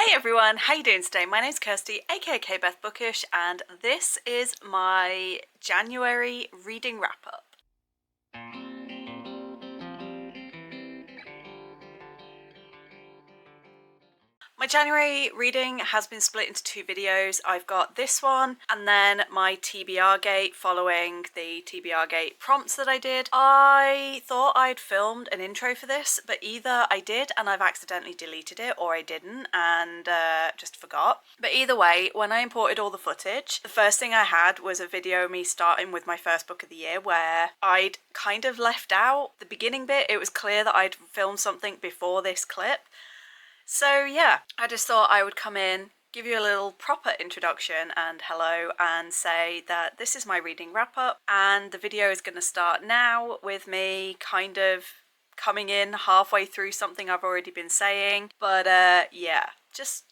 Hey everyone, how you doing today? My name's Kirsty, aka Beth Bookish, and this is my January reading wrap-up. My January reading has been split into two videos. I've got this one and then my TBR gate following the TBR gate prompts that I did. I thought I'd filmed an intro for this, but either I did and I've accidentally deleted it, or I didn't and just forgot. But either way, when I imported all the footage, the first thing I had was a video of me starting with my first book of the year where I'd kind of left out the beginning bit. It was clear that I'd filmed something before this clip. So yeah, I just thought I would come in, give you a little proper introduction and hello, and say that this is my reading wrap up, and the video is going to start now with me kind of coming in halfway through something I've already been saying. But yeah, just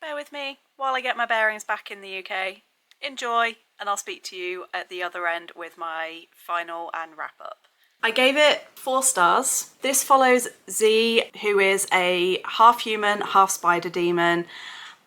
bear with me while I get my bearings back in the UK. Enjoy, and I'll speak to you at the other end with my final and wrap up. I gave it 4 stars. This follows Z, who is a half human, half spider demon,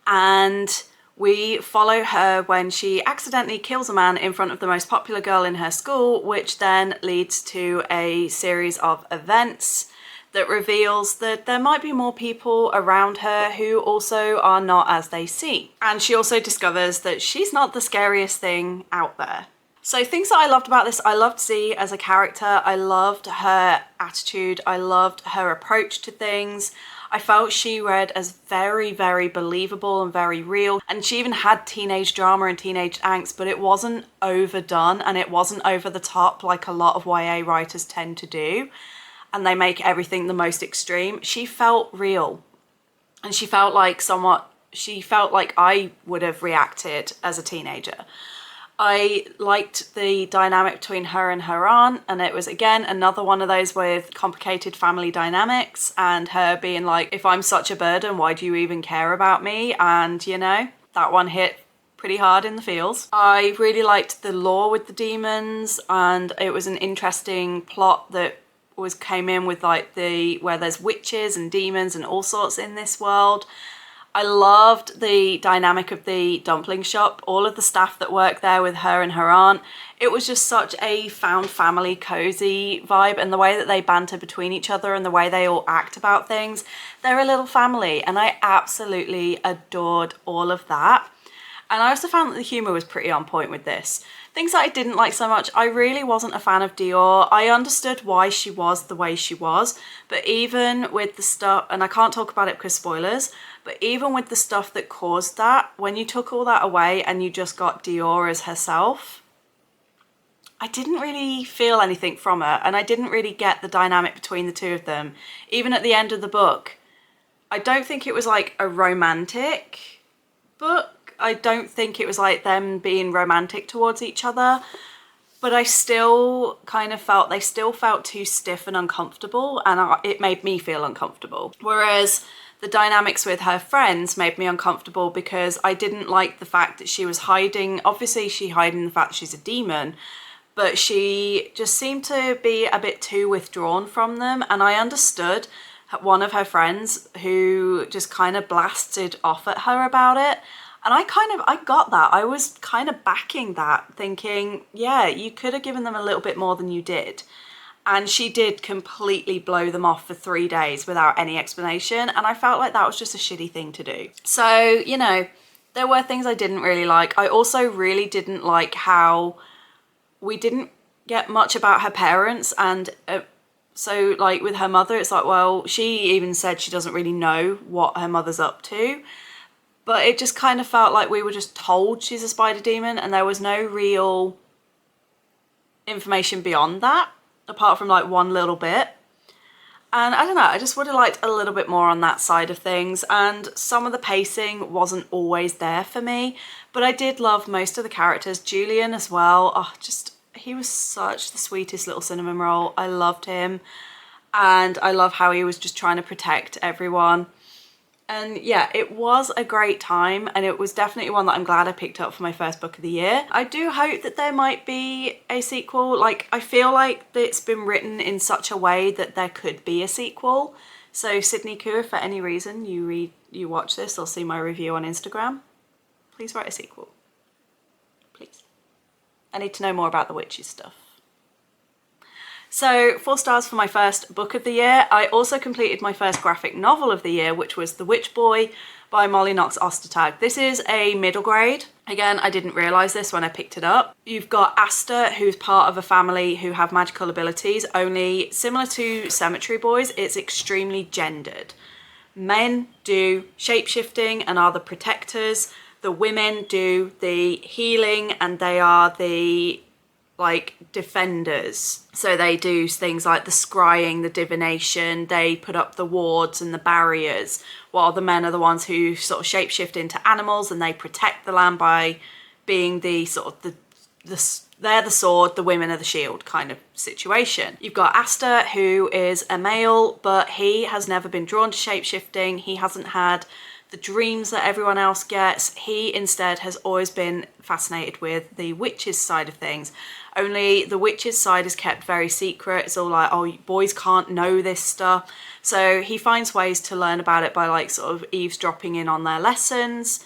and we follow her when she accidentally kills a man in front of the most popular girl in her school, which then leads to a series of events that reveals that there might be more people around her who also are not as they seem. And she also discovers that she's not the scariest thing out there. So things that I loved about this, I loved Z as a character, I loved her attitude, I loved her approach to things. I felt she read as very, very believable and very real, and she even had teenage drama and teenage angst, but it wasn't overdone and it wasn't over the top like a lot of YA writers tend to do, and they make everything the most extreme. She felt real, and she felt like I would have reacted as a teenager. I liked the dynamic between her and her aunt, and it was again another one of those with complicated family dynamics, and her being like, if I'm such a burden, why do you even care about me? And you know, that one hit pretty hard in the feels. I really liked the lore with the demons, and it was an interesting plot that came in with like where there's witches and demons and all sorts in this world. I loved the dynamic of the dumpling shop, all of the staff that worked there with her and her aunt. It was just such a found family cozy vibe, and the way that they banter between each other and the way they all act about things. They're a little family, and I absolutely adored all of that. And I also found that the humour was pretty on point with this. Things that I didn't like so much, I really wasn't a fan of Dior. I understood why she was the way she was, but even with the stuff, and I can't talk about it because spoilers, but even with the stuff that caused that, when you took all that away and you just got Dior as herself, I didn't really feel anything from her, and I didn't really get the dynamic between the two of them. Even at the end of the book, I don't think it was like a romantic book. I don't think it was like them being romantic towards each other, but I still kind of felt they still felt too stiff and uncomfortable, and it made me feel uncomfortable. Whereas the dynamics with her friends made me uncomfortable because I didn't like the fact that she was hiding. Obviously she hiding the fact that she's a demon, but she just seemed to be a bit too withdrawn from them, and I understood one of her friends who just kind of blasted off at her about it. And I got that. I was kind of backing that, thinking, yeah, you could have given them a little bit more than you did. And she did completely blow them off for 3 days without any explanation. And I felt like that was just a shitty thing to do. So, you know, there were things I didn't really like. I also really didn't like how we didn't get much about her parents. And so like with her mother, it's like, well, she even said she doesn't really know what her mother's up to. But it just kind of felt like we were just told she's a spider demon, and there was no real information beyond that, apart from like one little bit. And I don't know, I just would have liked a little bit more on that side of things, and some of the pacing wasn't always there for me, but I did love most of the characters. Julian as well, oh, he was such the sweetest little cinnamon roll. I loved him, and I love how he was just trying to protect everyone. And yeah, it was a great time, and it was definitely one that I'm glad I picked up for my first book of the year. I do hope that there might be a sequel. Like, I feel like it's been written in such a way that there could be a sequel. So Sydney Koo, if for any reason you watch this or see my review on Instagram, please write a sequel. Please. I need to know more about the witches stuff. So 4 stars for my first book of the year. I also completed my first graphic novel of the year, which was The Witch Boy by Molly Knox Ostertag. This is a middle grade. Again, I didn't realise this when I picked it up. You've got Asta, who's part of a family who have magical abilities, only similar to Cemetery Boys, it's extremely gendered. Men do shape-shifting and are the protectors. The women do the healing and they are the defenders. So they do things like the scrying, the divination, they put up the wards and the barriers, while the men are the ones who sort of shapeshift into animals and they protect the land by being the sort of they're the sword, the women are the shield kind of situation. You've got Asta, who is a male, but he has never been drawn to shapeshifting. He hasn't had the dreams that everyone else gets. He instead has always been fascinated with the witches side of things. Only the witches side is kept very secret. It's all like, oh, boys can't know this stuff. So he finds ways to learn about it by sort of eavesdropping in on their lessons.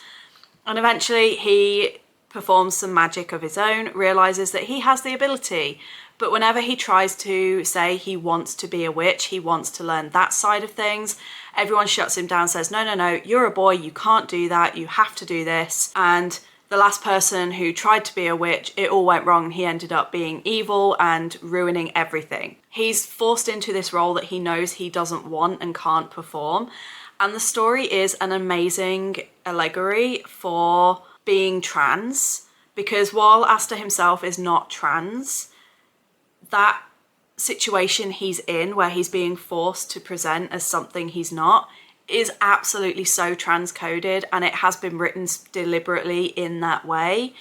And eventually he performs some magic of his own, realizes that he has the ability. But whenever he tries to say he wants to be a witch, he wants to learn that side of things, everyone shuts him down, says, no, no, no, you're a boy, you can't do that, you have to do this. And the last person who tried to be a witch, it all went wrong and he ended up being evil and ruining everything. He's forced into this role that he knows he doesn't want and can't perform. And the story is an amazing allegory for being trans, because while Asta himself is not trans, that situation he's in where he's being forced to present as something he's not is absolutely so transcoded, and it has been written deliberately in that way.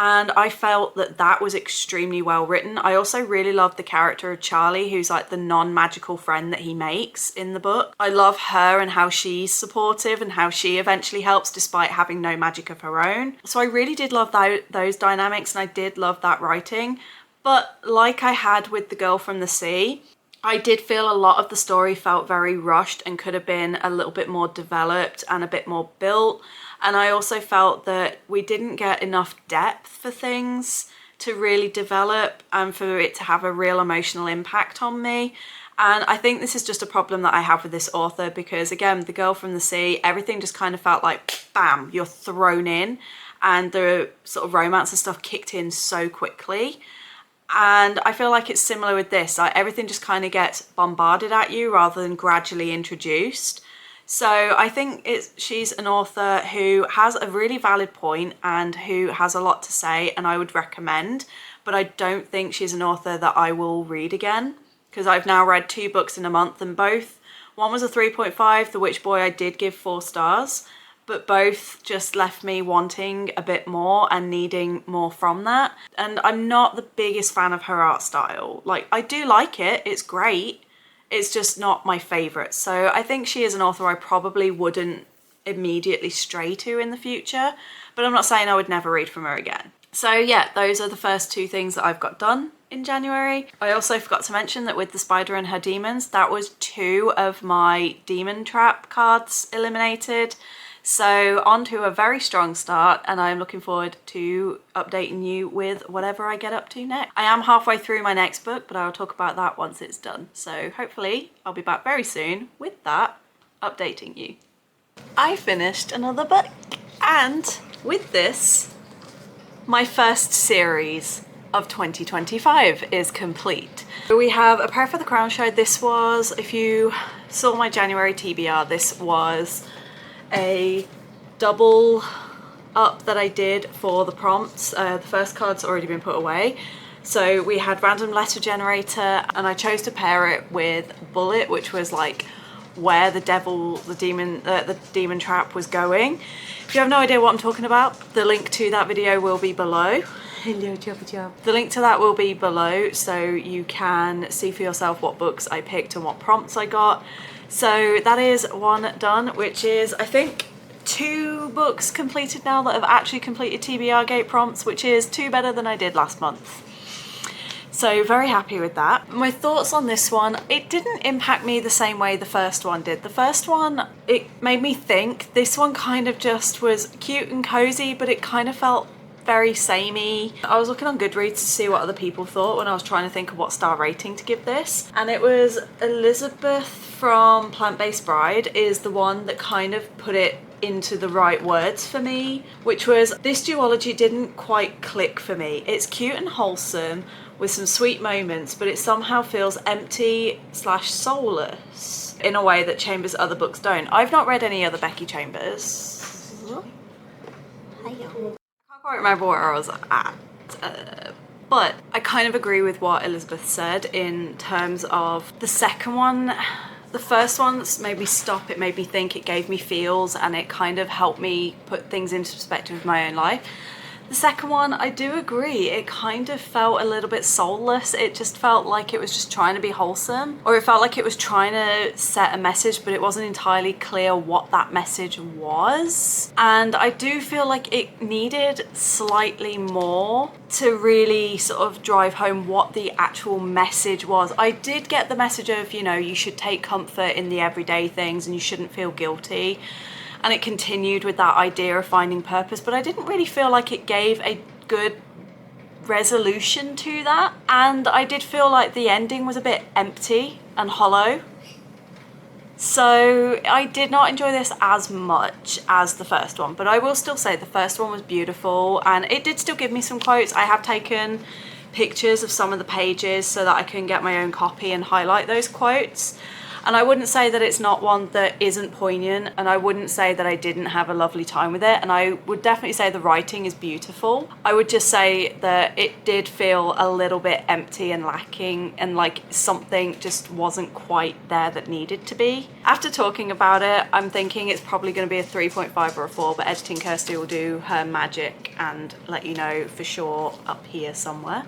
And I felt that that was extremely well written. I also really love the character of Charlie, who's like the non-magical friend that he makes in the book. I love her and how she's supportive and how she eventually helps despite having no magic of her own. So I really did love those dynamics, and I did love that writing. But like I had with The Girl from the Sea, I did feel a lot of the story felt very rushed and could have been a little bit more developed and a bit more built. And I also felt that we didn't get enough depth for things to really develop and for it to have a real emotional impact on me. And I think this is just a problem that I have with this author, because again, The Girl from the Sea, everything just kind of felt like, bam, you're thrown in, and the sort of romance and stuff kicked in so quickly. And I feel like it's similar with this, like everything just kind of gets bombarded at you rather than gradually introduced. So I think she's an author who has a really valid point and who has a lot to say, and I would recommend, but I don't think she's an author that I will read again, because I've now read 2 books in a month, and both, one was a 3.5, The Witch Boy I did give 4 stars, but both just left me wanting a bit more and needing more from that. And I'm not the biggest fan of her art style. Like, I do like it, it's great, it's just not my favourite. So I think she is an author I probably wouldn't immediately stray to in the future, but I'm not saying I would never read from her again. So yeah, those are the first 2 things that I've got done in January. I also forgot to mention that with The Spider and Her Demons, that was 2 of my demon trap cards eliminated. So on to a very strong start, and I'm looking forward to updating you with whatever I get up to next. I am halfway through my next book, but I'll talk about that once it's done. So hopefully I'll be back very soon with that, updating you. I finished another book, and with this, my first series of 2025 is complete. We have A Prayer for the Crown show. This was, if you saw my January TBR, this was a double up that I did for the prompts. The first card's already been put away. So we had random letter generator, and I chose to pair it with bullet, which was like where the demon trap was going. If you have no idea what I'm talking about, the link to that video will be below. Hello, Jabba. The link to that will be below, so you can see for yourself what books I picked and what prompts I got. So that is one done, which is, I think, 2 books completed now that have actually completed TBR gate prompts, which is 2 better than I did last month. So very happy with that. My thoughts on this one, it didn't impact me the same way the first one did. The first one, it made me think. This one kind of just was cute and cozy, but it kind of felt very samey. I was looking on Goodreads to see what other people thought when I was trying to think of what star rating to give this. And it was Elizabeth from Plant-Based Bride is the one that kind of put it into the right words for me, which was this duology didn't quite click for me. It's cute and wholesome with some sweet moments, but it somehow feels empty / soulless in a way that Chambers' other books don't. I've not read any other Becky Chambers. I can't quite remember where I was at. But I kind of agree with what Elizabeth said in terms of the second one. The first one made me stop, it made me think, it gave me feels, and it kind of helped me put things into perspective of my own life. The second one, I do agree, it kind of felt a little bit soulless. It just felt like it was just trying to be wholesome, or it felt like it was trying to set a message, but it wasn't entirely clear what that message was. And I do feel like it needed slightly more to really sort of drive home what the actual message was. I did get the message of, you know, you should take comfort in the everyday things and you shouldn't feel guilty. And it continued with that idea of finding purpose, but I didn't really feel like it gave a good resolution to that. And I did feel like the ending was a bit empty and hollow. So I did not enjoy this as much as the first one, but I will still say the first one was beautiful and it did still give me some quotes. I have taken pictures of some of the pages so that I can get my own copy and highlight those quotes. And I wouldn't say that it's not one that isn't poignant, and I wouldn't say that I didn't have a lovely time with it, and I would definitely say the writing is beautiful. I would just say that it did feel a little bit empty and lacking, and like something just wasn't quite there that needed to be. After talking about it, I'm thinking it's probably going to be a 3.5 or a 4, but Editing Kirsty will do her magic and let you know for sure up here somewhere.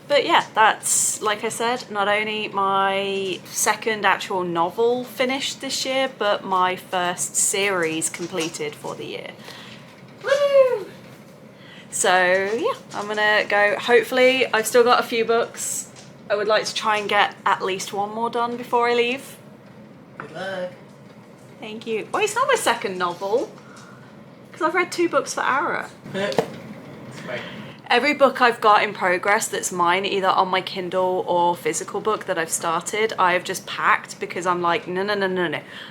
But yeah, that's, like I said, not only my second actual novel finished this year, but my first series completed for the year. Woo! So yeah, I'm gonna go. Hopefully, I've still got a few books. I would like to try and get at least one more done before I leave. Good luck. Thank you. Well, it's not my second novel, because I've read 2 books for Ara. Every book I've got in progress that's mine, either on my Kindle or physical book that I've started, I have just packed because I'm like, no.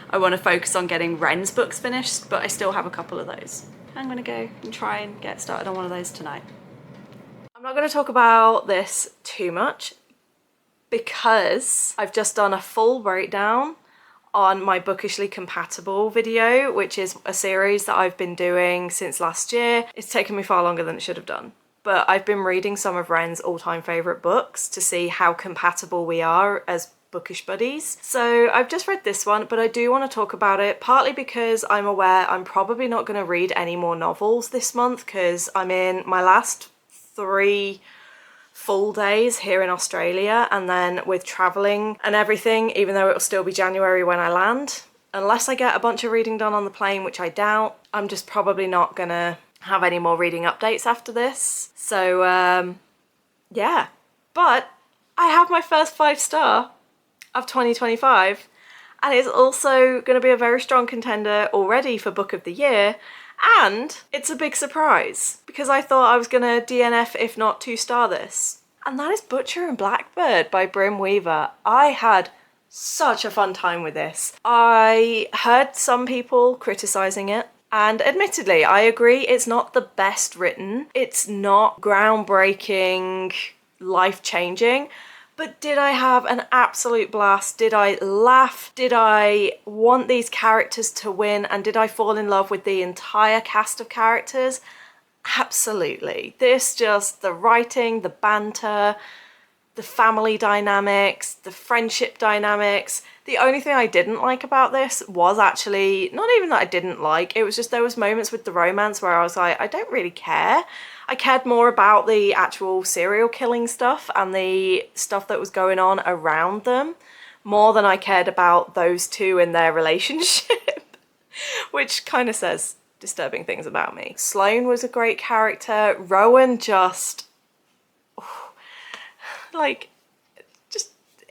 I want to focus on getting Ren's books finished, but I still have a couple of those. I'm going to go and try and get started on one of those tonight. I'm not going to talk about this too much because I've just done a full breakdown on my Bookishly Compatible video, which is a series that I've been doing since last year. It's taken me far longer than it should have done. But I've been reading some of Ren's all-time favourite books to see how compatible we are as bookish buddies. So I've just read this one, but I do want to talk about it, partly because I'm aware I'm probably not going to read any more novels this month because I'm in my last 3 full days here in Australia, and then with travelling and everything, even though it'll still be January when I land, unless I get a bunch of reading done on the plane, which I doubt, I'm just probably not going to have any more reading updates after this. So yeah, but I have my first 5-star of 2025, and it's also going to be a very strong contender already for Book of the Year, and it's a big surprise because I thought I was going to DNF if not 2-star this, and that is Butcher and Blackbird by Brim Weaver. I had such a fun time with this. I heard some people criticising it, and admittedly, I agree, it's not the best written. It's not groundbreaking, life-changing. But did I have an absolute blast? Did I laugh? Did I want these characters to win? And did I fall in love with the entire cast of characters? Absolutely. The writing, the banter, the family dynamics, the friendship dynamics. The only thing I didn't like about this was actually, not even that I didn't like, it was just there was moments with the romance where I was like, I don't really care. I cared more about the actual serial killing stuff and the stuff that was going on around them, more than I cared about those two and their relationship, which kind of says disturbing things about me. Sloane was a great character. Rowan just... Like,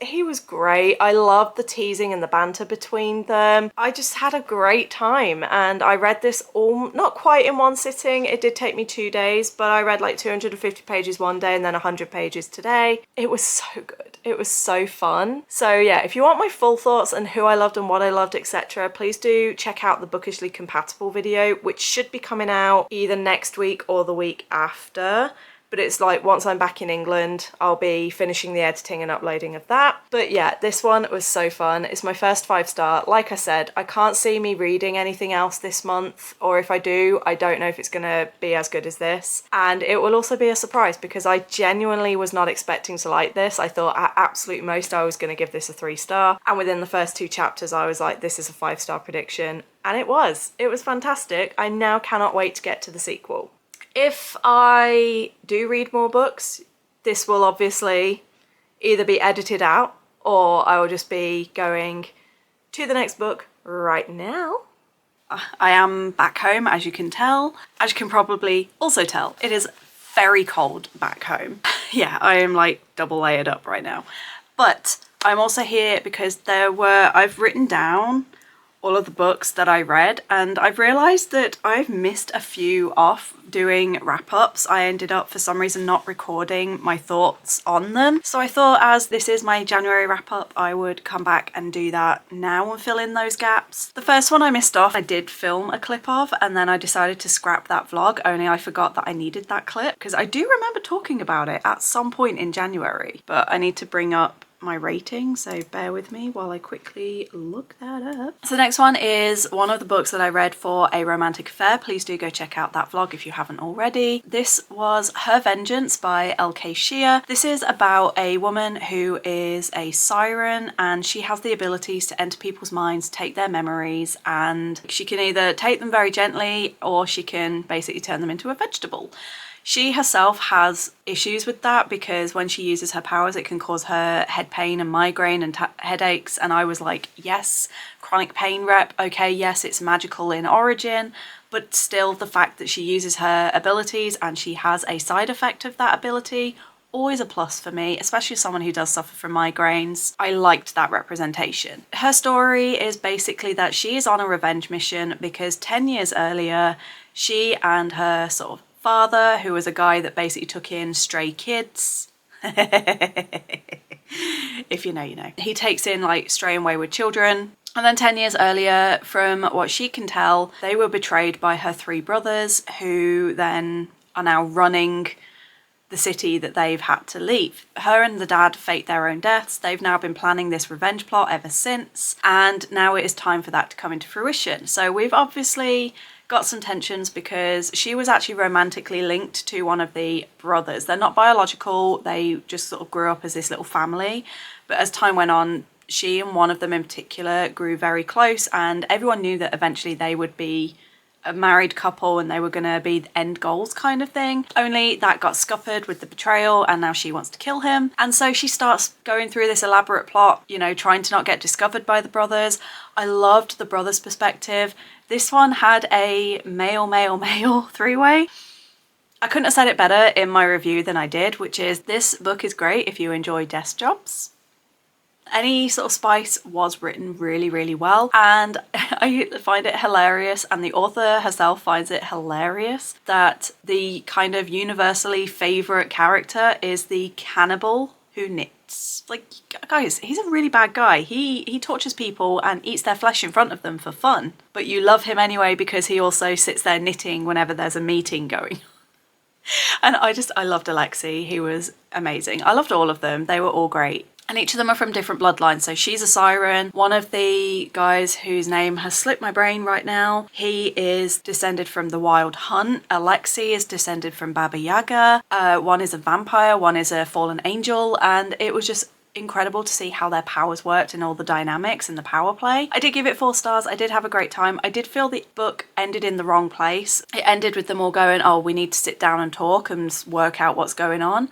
he was great. I loved the teasing and the banter between them. I just had a great time, and I read this all, not quite in one sitting. It did take me 2 days, but I read like 250 pages one day and then 100 pages today. It was so good. It was so fun. So yeah, if you want my full thoughts on who I loved and what I loved, etc., please do check out the Bookishly Compatible video, which should be coming out either next week or the week after. But it's like once I'm back in England, I'll be finishing the editing and uploading of that. But yeah, this one was so fun. It's my first 5-star. Like I said, I can't see me reading anything else this month, or if I do, I don't know if it's gonna be as good as this. And it will also be a surprise because I genuinely was not expecting to like this. I thought at absolute most I was gonna give this a 3-star. And within the first 2 chapters, I was like, this is a 5-star prediction. And it was. It was fantastic. I now cannot wait to get to the sequel. If I do read more books, this will obviously either be edited out or I will just be going to the next book right now. I am back home, as you can tell. As you can probably also tell, it is very cold back home. Yeah, I am like double layered up right now. But I'm also here because I've written down all of the books that I read, and I've realised that I've missed a few off doing wrap-ups. I ended up for some reason not recording my thoughts on them. So I thought, as this is my January wrap-up, I would come back and do that now and fill in those gaps. The first one I missed off, I did film a clip of, and then I decided to scrap that vlog, only I forgot that I needed that clip, because I do remember talking about it at some point in January, but I need to bring up my rating, so bear with me while I quickly look that up. So the next one is one of the books that I read for a romantic affair. Please do go check out that vlog if you haven't already. This was Her Vengeance by L.K. Shea. This is about a woman who is a siren, and she has the abilities to enter people's minds, take their memories, and she can either take them very gently or she can basically turn them into a vegetable. She herself has issues with that because when she uses her powers, it can cause her head pain and migraine and headaches. And I was like, yes, chronic pain rep. Okay, yes, it's magical in origin, but still the fact that she uses her abilities and she has a side effect of that ability, always a plus for me, especially as someone who does suffer from migraines. I liked that representation. Her story is basically that she is on a revenge mission because 10 years earlier, she and her sort of father, who was a guy that basically took in stray kids. If you know, you know. He takes in like stray and wayward children. And then 10 years earlier, from what she can tell, they were betrayed by her 3 brothers, who then are now running the city that they've had to leave. Her and the dad fake their own deaths. They've now been planning this revenge plot ever since, and now it is time for that to come into fruition. So we've obviously got some tensions because she was actually romantically linked to one of the brothers. They're not biological, they just sort of grew up as this little family. But as time went on, she and one of them in particular grew very close, and everyone knew that eventually they would be a married couple and they were going to be the end goals kind of thing. Only that got scuppered with the betrayal, and now she wants to kill him. And so she starts going through this elaborate plot, you know, trying to not get discovered by the brothers. I loved the brothers' perspective. This one had a male 3-way. I couldn't have said it better in my review than I did, which is this book is great if you enjoy desk jobs. Any sort of spice was written really, really well, and I find it hilarious, and the author herself finds it hilarious, that the kind of universally favourite character is the cannibal who knits. Like, guys, he's a really bad guy. He tortures people and eats their flesh in front of them for fun, but you love him anyway because he also sits there knitting whenever there's a meeting going. And I loved Alexei. He was amazing. I loved all of them. They were all great. And each of them are from different bloodlines. So she's a siren. One of the guys whose name has slipped my brain right now, he is descended from the Wild Hunt. Alexei is descended from Baba Yaga. One is a vampire, one is a fallen angel. And it was just incredible to see how their powers worked and all the dynamics and the power play. I did give it 4 stars. I did have a great time. I did feel the book ended in the wrong place. It ended with them all going, oh, we need to sit down and talk and work out what's going on.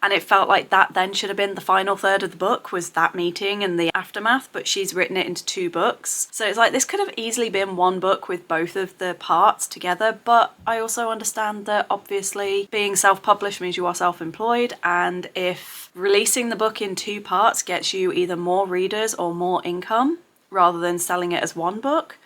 And it felt like that then should have been the final third of the book, was that meeting and the aftermath, but she's written it into 2 books. So it's like this could have easily been one book with both of the parts together, but I also understand that obviously being self-published means you are self-employed, and if releasing the book in 2 parts gets you either more readers or more income rather than selling it as one book,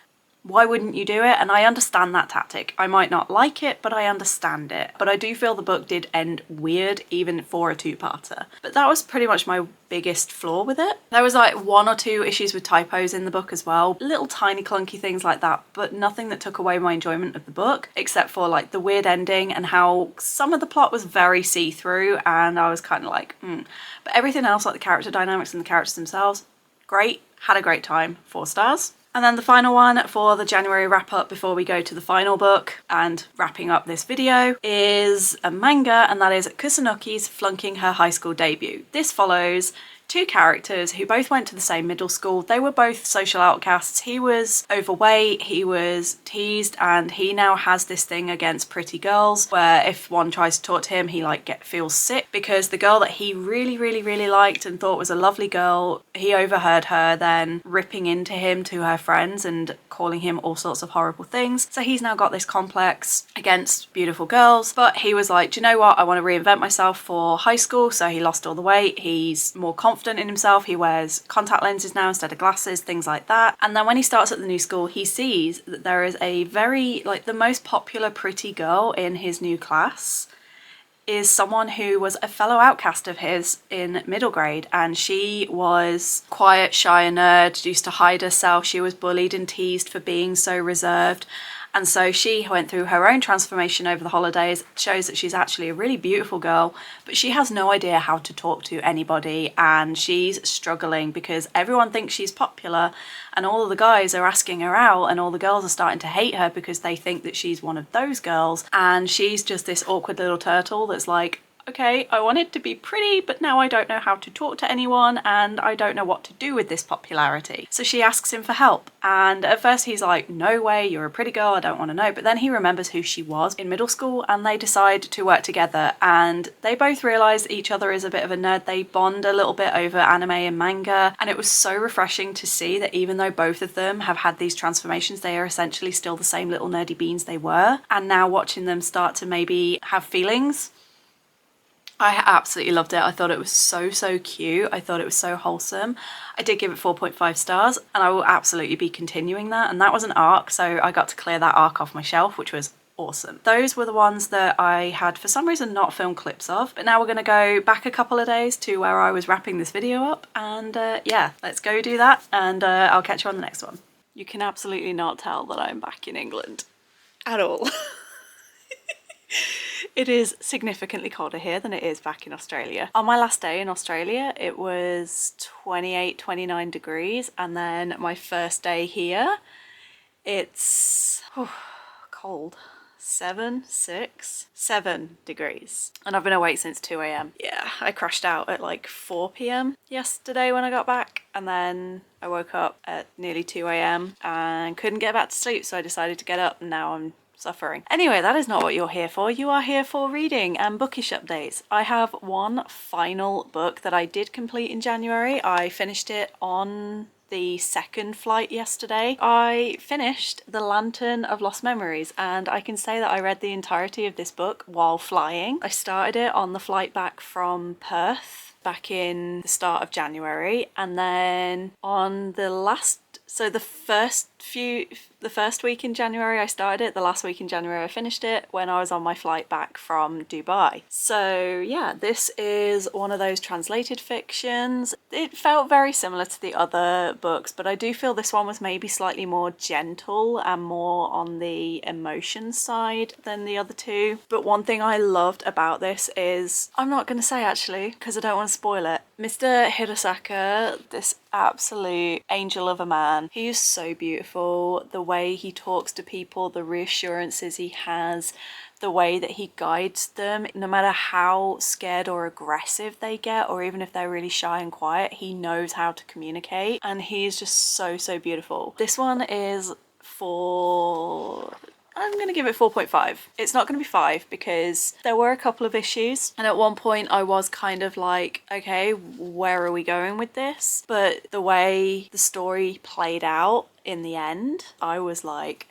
why wouldn't you do it? And I understand that tactic. I might not like it, but I understand it. But I do feel the book did end weird, even for a 2-parter. But that was pretty much my biggest flaw with it. There was like 1 or 2 issues with typos in the book as well. Little tiny clunky things like that, but nothing that took away my enjoyment of the book, except for like the weird ending and how some of the plot was very see-through, and I was kind of like, But everything else, like the character dynamics and the characters themselves, great. Had a great time. 4 stars. And then the final one for the January wrap up before we go to the final book and wrapping up this video is a manga, and that is Kusunoki's Flunking Her High School Debut. This follows 2 characters who both went to the same middle school. They were both social outcasts. He was overweight, he was teased, and he now has this thing against pretty girls where if one tries to talk to him, he like feels sick because the girl that he really liked and thought was a lovely girl, he overheard her then ripping into him to her friends and calling him all sorts of horrible things. So he's now got this complex against beautiful girls, but he was like, do you know what? I want to reinvent myself for high school. So he lost all the weight. He's more confident in himself. He wears contact lenses now instead of glasses, things like that. And then when he starts at the new school, he sees that there is a very, like, the most popular pretty girl in his new class is someone who was a fellow outcast of his in middle grade, and she was quiet, shy, a nerd, used to hide herself. She was bullied and teased for being so reserved. And so she went through her own transformation over the holidays. It shows that she's actually a really beautiful girl, but she has no idea how to talk to anybody, and she's struggling because everyone thinks she's popular and all of the guys are asking her out and all the girls are starting to hate her because they think that she's one of those girls, and she's just this awkward little turtle that's like, okay, I wanted to be pretty, but now I don't know how to talk to anyone and I don't know what to do with this popularity. So she asks him for help, and at first he's like, no way, you're a pretty girl, I don't want to know. But then he remembers who she was in middle school and they decide to work together, and they both realise each other is a bit of a nerd. They bond a little bit over anime and manga, and it was so refreshing to see that even though both of them have had these transformations, they are essentially still the same little nerdy beans they were. And now watching them start to maybe have feelings, I absolutely loved it. I thought it was so cute. I thought it was so wholesome. I did give it 4.5 stars, and I will absolutely be continuing that. And that was an arc, so I got to clear that arc off my shelf, which was awesome. Those were the ones that I had for some reason not filmed clips of, but now we're going to go back a couple of days to where I was wrapping this video up, and yeah, let's go do that, and I'll catch you on the next one. You can absolutely not tell that I'm back in England at all. It is significantly colder here than it is back in Australia. On my last day in Australia, it was 28, 29 degrees. And then my first day here, it's cold. 7 degrees. And I've been awake since 2 a.m. Yeah, I crashed out at like 4 p.m. yesterday when I got back. And then I woke up at nearly 2 a.m. and couldn't get back to sleep. So I decided to get up, and now I'm suffering. Anyway, that is not what you're here for. You are here for reading and bookish updates. I have one final book that I did complete in January. I finished it on the second flight yesterday. I finished The Lantern of Lost Memories, and I can say that I read the entirety of this book while flying. I started it on the flight back from Perth back in the start of January, and then on the last, so the first week in January I started it, the last week in January I finished it when I was on my flight back from Dubai. So yeah, this is one of those translated fictions. It felt very similar to the other books, but I do feel this one was maybe slightly more gentle and more on the emotion side than the other two. But one thing I loved about this is, I'm not going to say actually because I don't want to spoil it, Mr. Hirosaka, this absolute angel of a man, he is so beautiful. The way he talks to people, the reassurances he has, the way that he guides them, no matter how scared or aggressive they get, or even if they're really shy and quiet, he knows how to communicate, and he is just so beautiful. This one is for I'm gonna give it 4.5. It's not gonna be 5 because there were a couple of issues, and at one point I was kind of like, okay, where are we going with this? But the way the story played out in the end, I was like,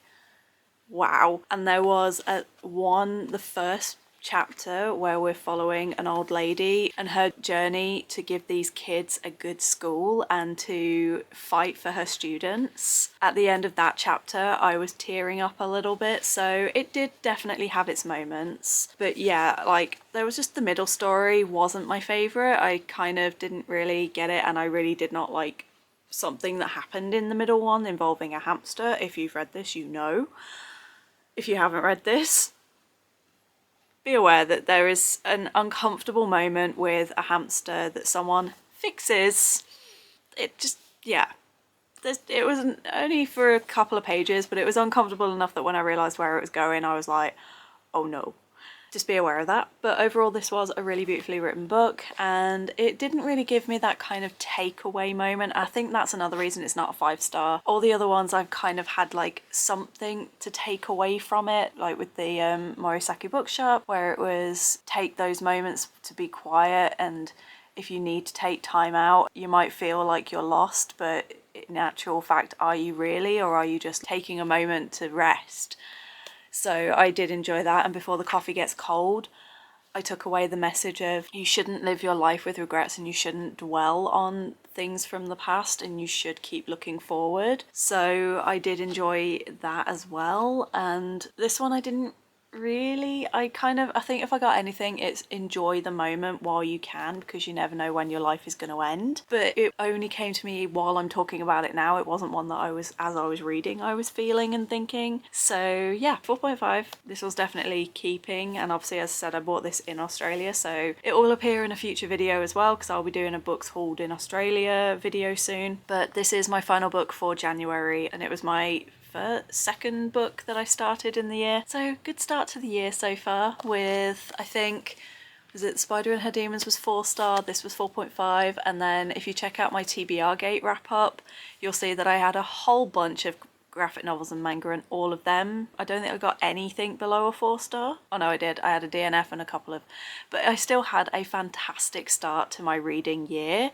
wow. And there was the first chapter where we're following an old lady and her journey to give these kids a good school and to fight for her students. At the end of that chapter, I was tearing up a little bit, so it did definitely have its moments. But yeah, like, there was just the middle story wasn't my favorite. I kind of didn't really get it, and I really did not like something that happened in the middle one involving a hamster. If you've read this, you know. If you haven't read this, be aware that there is an uncomfortable moment with a hamster that someone fixes. It just, yeah. It was only for a couple of pages, but it was uncomfortable enough that when I realised where it was going, I was like, oh no. Just be aware of that. But overall, this was a really beautifully written book, and it didn't really give me that kind of takeaway moment. I think that's another reason it's not a 5-star. All the other ones I've kind of had like something to take away from it, like with the Morisaki bookshop, where it was take those moments to be quiet, and if you need to take time out, you might feel like you're lost, but in actual fact, are you really, or are you just taking a moment to rest? So I did enjoy that, and before the coffee gets cold, I took away the message of you shouldn't live your life with regrets, and you shouldn't dwell on things from the past, and you should keep looking forward. So I did enjoy that as well. And this one I didn't really. I think if I got anything, it's enjoy the moment while you can, because you never know when your life is going to end. But it only came to me while I'm talking about it now. It wasn't one that as I was reading, I was feeling and thinking. So yeah, 4.5. This was definitely keeping, and obviously, as I said, I bought this in Australia, so it will appear in a future video as well, because I'll be doing a books hauled in Australia video soon. But this is my final book for January, and it was my second book that I started in the year. So good start to the year so far with, I think, was it Spider and Her Demons was 4-star, this was 4.5, and then if you check out my TBR Gate wrap up, you'll see that I had a whole bunch of graphic novels and manga, and all of them, I don't think I got anything below a 4-star. Oh no, I did. I had a DNF and a couple of, but I still had a fantastic start to my reading year.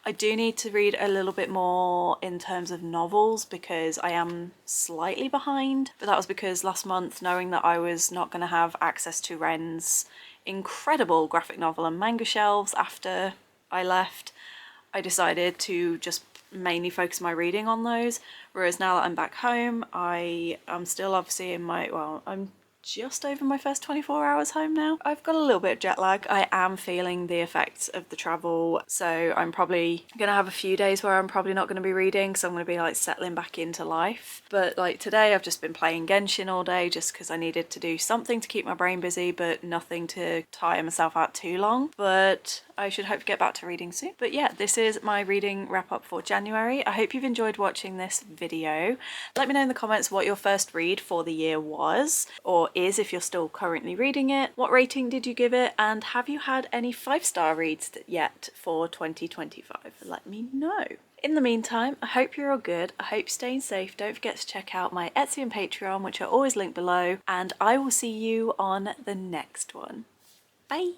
I do need to read a little bit more in terms of novels because I am slightly behind, but that was because last month, knowing that I was not going to have access to Ren's incredible graphic novel and manga shelves after I left, I decided to just mainly focus my reading on those. Whereas now that I'm back home, I am still obviously in my, well, I'm just over my first 24 hours home now. I've got a little bit of jet lag. I am feeling the effects of the travel, so I'm probably gonna have a few days where I'm probably not gonna be reading, so I'm gonna be like settling back into life. But like today, I've just been playing Genshin all day just because I needed to do something to keep my brain busy, but nothing to tire myself out too long. But I should hope to get back to reading soon. But yeah, this is my reading wrap up for January. I hope you've enjoyed watching this video. Let me know in the comments what your first read for the year was, or is if you're still currently reading it. What rating did you give it? And have you had any 5-star reads yet for 2025? Let me know. In the meantime, I hope you're all good. I hope you're staying safe. Don't forget to check out my Etsy and Patreon, which are always linked below, and I will see you on the next one. Bye!